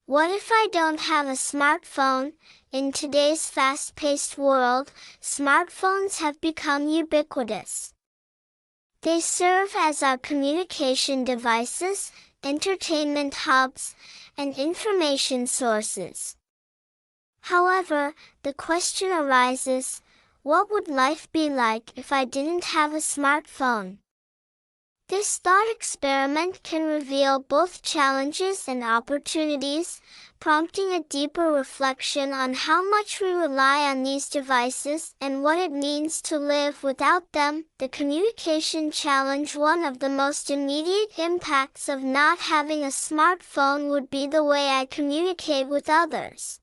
What if I don't have a smartphone? In today's fast-paced world, smartphones have become ubiquitous. They serve as our communication devices, entertainment hubs, and information sources. However, the question arises, what would life be like if I didn't have a smartphone? This thought experiment can reveal both challenges and opportunities, prompting a deeper reflection on how much we rely on these devices and what it means to live without them. The communication challenge. One of the most immediate impacts of not having a smartphone would be the way I communicate with others.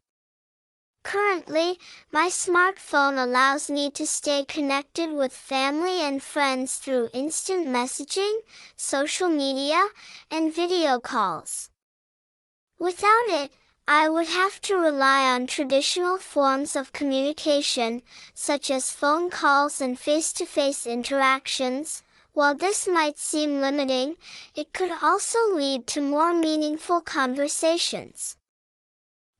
Currently, my smartphone allows me to stay connected with family and friends through instant messaging, social media, and video calls. Without it, I would have to rely on traditional forms of communication, such as phone calls and face-to-face interactions. While this might seem limiting, it could also lead to more meaningful conversations.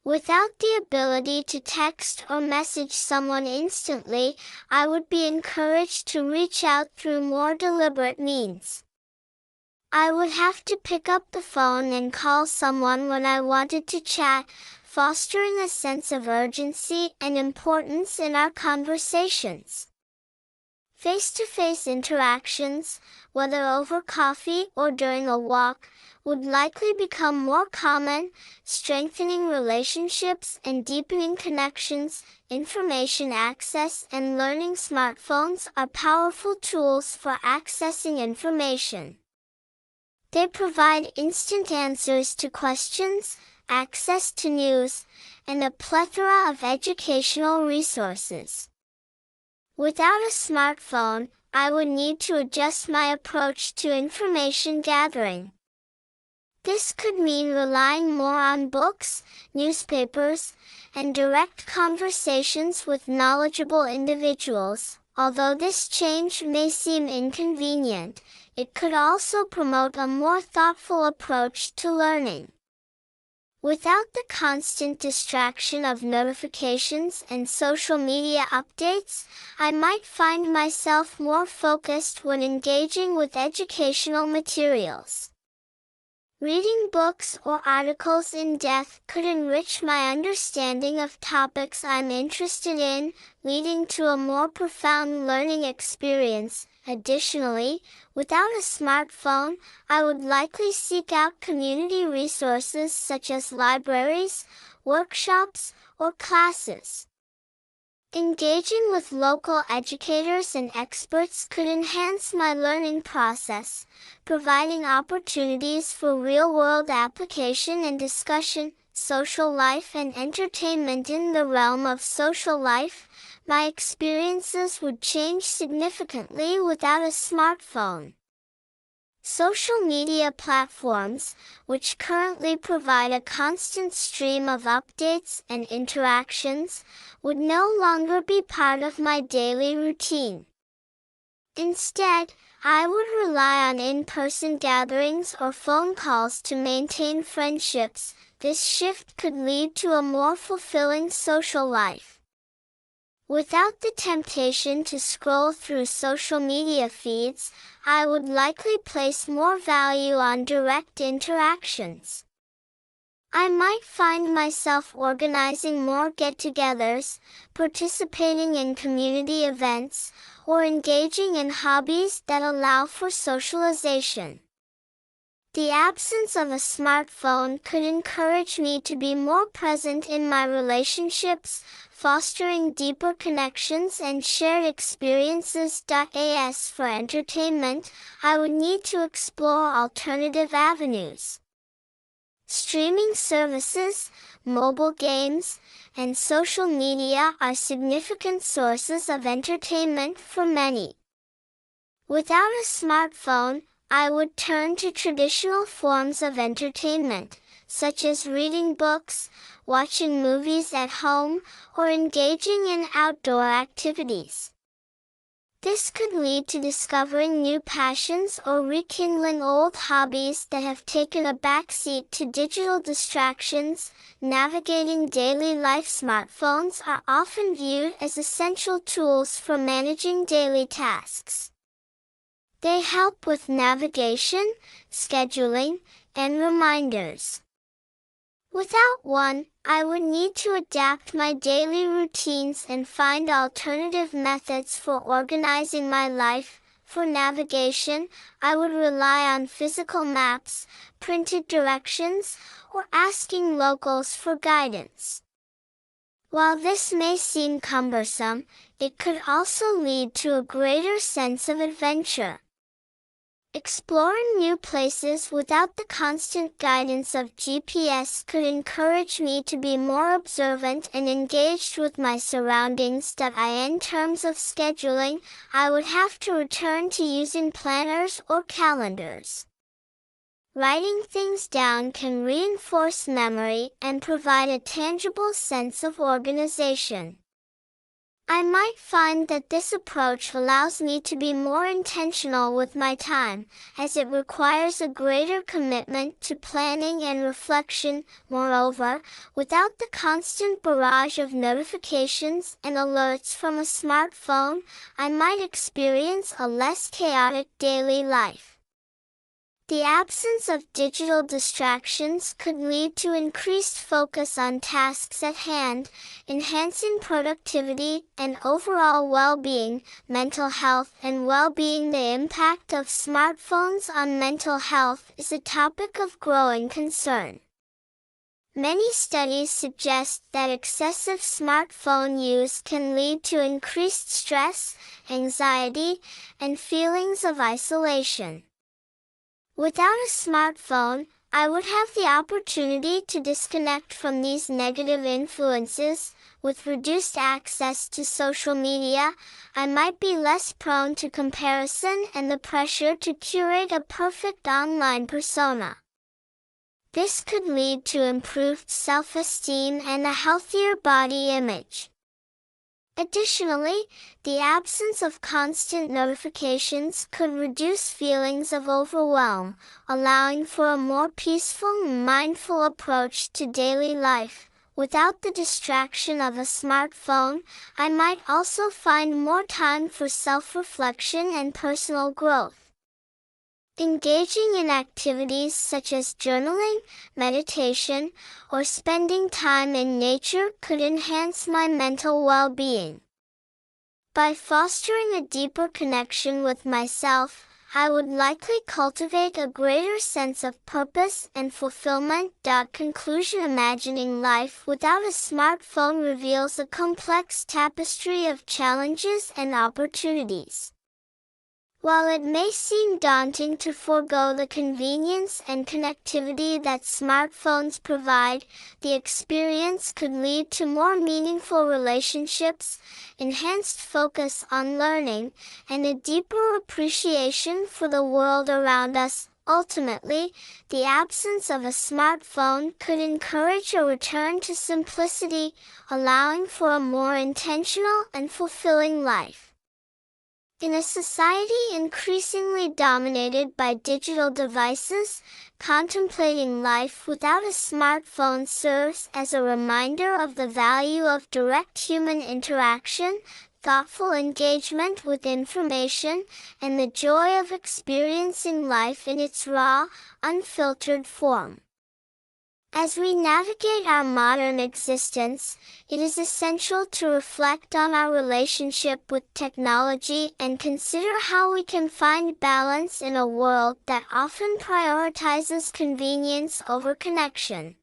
Without the ability to text or message someone instantly, I would be encouraged to reach out through more deliberate means. I would have to pick up the phone and call someone when I wanted to chat, fostering a sense of urgency and importance in our conversations. Face-to-face interactions, whether over coffee or during a walk, would likely become more common, strengthening relationships and deepening connections. Information access and learning. Smartphones are powerful tools for accessing information. They provide instant answers to questions, access to news, and a plethora of educational resources. Without a smartphone, I would need to adjust my approach to information gathering. This could mean relying more on books, newspapers, and direct conversations with knowledgeable individuals. Although this change may seem inconvenient, it could also promote a more thoughtful approach to learning. Without the constant distraction of notifications and social media updates, I might find myself more focused when engaging with educational materials. Reading books or articles in depth could enrich my understanding of topics I'm interested in, leading to a more profound learning experience. Additionally, without a smartphone, I would likely seek out community resources such as libraries, workshops, or classes. Engaging with local educators and experts could enhance my learning process, providing opportunities for real-world application and discussion. Social life and entertainment. In the realm of social life, my experiences would change significantly without a smartphone. Social media platforms, which currently provide a constant stream of updates and interactions, would no longer be part of my daily routine. Instead, I would rely on in-person gatherings or phone calls to maintain friendships. This shift could lead to a more fulfilling social life. Without the temptation to scroll through social media feeds, I would likely place more value on direct interactions. I might find myself organizing more get-togethers, participating in community events, or engaging in hobbies that allow for socialization. The absence of a smartphone could encourage me to be more present in my relationships, fostering deeper connections and shared experiences. As for entertainment, I would need to explore alternative avenues. Streaming services, mobile games, and social media are significant sources of entertainment for many. Without a smartphone, I would turn to traditional forms of entertainment, such as reading books, watching movies at home, or engaging in outdoor activities. This could lead to discovering new passions or rekindling old hobbies that have taken a backseat to digital distractions. Navigating daily life. Smartphones are often viewed as essential tools for managing daily tasks. They help with navigation, scheduling, and reminders. Without one, I would need to adapt my daily routines and find alternative methods for organizing my life. For navigation, I would rely on physical maps, printed directions, or asking locals for guidance. While this may seem cumbersome, it could also lead to a greater sense of adventure. Exploring new places without the constant guidance of GPS could encourage me to be more observant and engaged with my surroundings. In terms of scheduling, I would have to return to using planners or calendars. Writing things down can reinforce memory and provide a tangible sense of organization. I might find that this approach allows me to be more intentional with my time, as it requires a greater commitment to planning and reflection. Moreover, without the constant barrage of notifications and alerts from a smartphone, I might experience a less chaotic daily life. The absence of digital distractions could lead to increased focus on tasks at hand, enhancing productivity and overall well-being. Mental health and well-being. The impact of smartphones on mental health is a topic of growing concern. Many studies suggest that excessive smartphone use can lead to increased stress, anxiety, and feelings of isolation. Without a smartphone, I would have the opportunity to disconnect from these negative influences. With reduced access to social media, I might be less prone to comparison and the pressure to curate a perfect online persona. This could lead to improved self-esteem and a healthier body image. Additionally, the absence of constant notifications could reduce feelings of overwhelm, allowing for a more peaceful and mindful approach to daily life. Without the distraction of a smartphone, I might also find more time for self-reflection and personal growth. Engaging in activities such as journaling, meditation, or spending time in nature could enhance my mental well-being. By fostering a deeper connection with myself, I would likely cultivate a greater sense of purpose and fulfillment. Conclusion. Imagining life without a smartphone reveals a complex tapestry of challenges and opportunities. While it may seem daunting to forego the convenience and connectivity that smartphones provide, the experience could lead to more meaningful relationships, enhanced focus on learning, and a deeper appreciation for the world around us. Ultimately, the absence of a smartphone could encourage a return to simplicity, allowing for a more intentional and fulfilling life. In a society increasingly dominated by digital devices, contemplating life without a smartphone serves as a reminder of the value of direct human interaction, thoughtful engagement with information, and the joy of experiencing life in its raw, unfiltered form. As we navigate our modern existence, it is essential to reflect on our relationship with technology and consider how we can find balance in a world that often prioritizes convenience over connection.